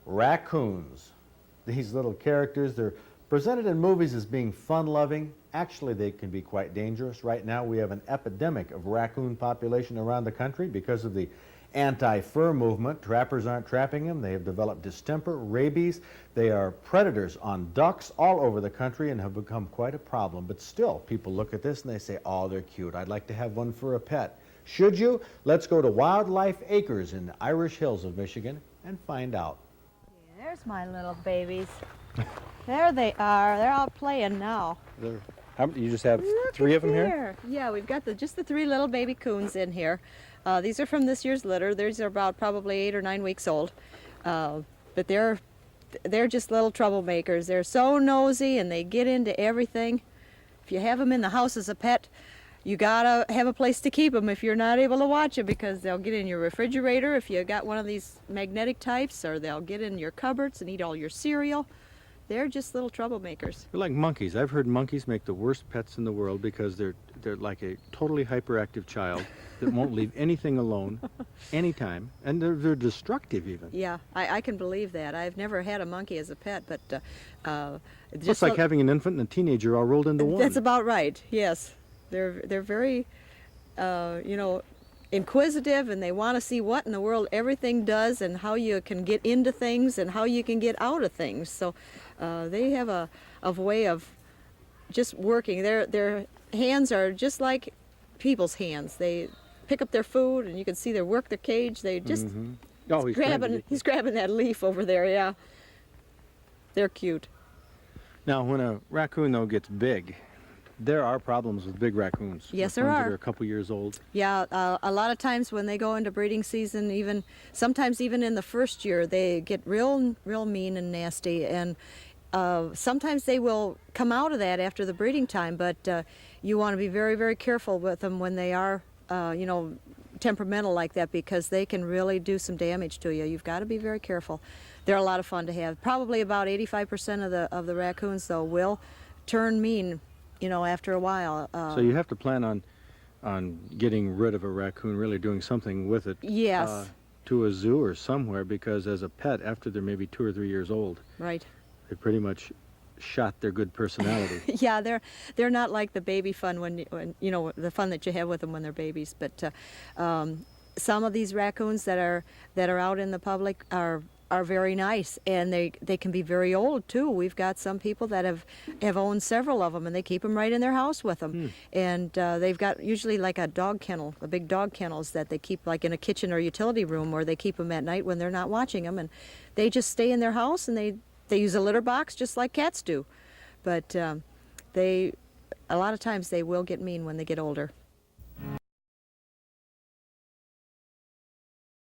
Raccoons. These little characters, they're presented in movies as being fun-loving. Actually, they can be quite dangerous. Right now, we have an epidemic of raccoon population around the country because of the anti-fur movement. Trappers aren't trapping them. They have developed distemper, rabies. They are predators on ducks all over the country and have become quite a problem. But still, people look at this and they say, oh, they're cute. I'd like to have one for a pet. Should you? Let's go to Wildlife Acres in the Irish Hills of Michigan and find out. There's my little babies. There they are. They're out playing now. You just have three of them here? Yeah, we've got just the three little baby coons in here. These are from this year's litter. These are about probably 8 or 9 weeks old. But they're just little troublemakers. They're so nosy and they get into everything. If you have them in the house as a pet, you gotta have a place to keep them if you're not able to watch them, because they'll get in your refrigerator if you got one of these magnetic types, or they'll get in your cupboards and eat all your cereal. They're just little troublemakers. They're like monkeys. I've heard monkeys make the worst pets in the world because they're like a totally hyperactive child that won't leave anything alone anytime, and they're destructive even. Yeah, I can believe that. I've never had a monkey as a pet, but it's like having an infant and a teenager all rolled into one. That's about right. Yes, they're very inquisitive, and they want to see what in the world everything does and how you can get into things and how you can get out of things. So they have a way of just working. Their hands are just like people's hands. They pick up their food, and you can see they work their cage. They just he's grabbing that leaf over there. Yeah, they're cute. Now, when a raccoon though gets big, there are problems with big raccoons. Yes, there are. That are a couple years old. Yeah, a lot of times when they go into breeding season, sometimes even in the first year, they get real mean and nasty, and sometimes they will come out of that after the breeding time. But you want to be very, very careful with them when they are, temperamental like that, because they can really do some damage to you. You've got to be very careful. They're a lot of fun to have. Probably about 85% of the raccoons though will turn mean, after a while. So you have to plan on getting rid of a raccoon, really doing something with it. Yes. To a zoo or somewhere, because as a pet, after they're maybe 2 or 3 years old, right, they pretty much shot their good personality. Yeah, they're not like the baby fun when the fun that you have with them when they're babies. But some of these raccoons that are out in the public are very nice, and they can be very old too. We've got some people that have owned several of them, and they keep them right in their house with them. And they've got usually like a dog kennel, the big dog kennels that they keep like in a kitchen or utility room, or they keep them at night when they're not watching them, and they just stay in their house, and they use a litter box just like cats do. But a lot of times they will get mean when they get older.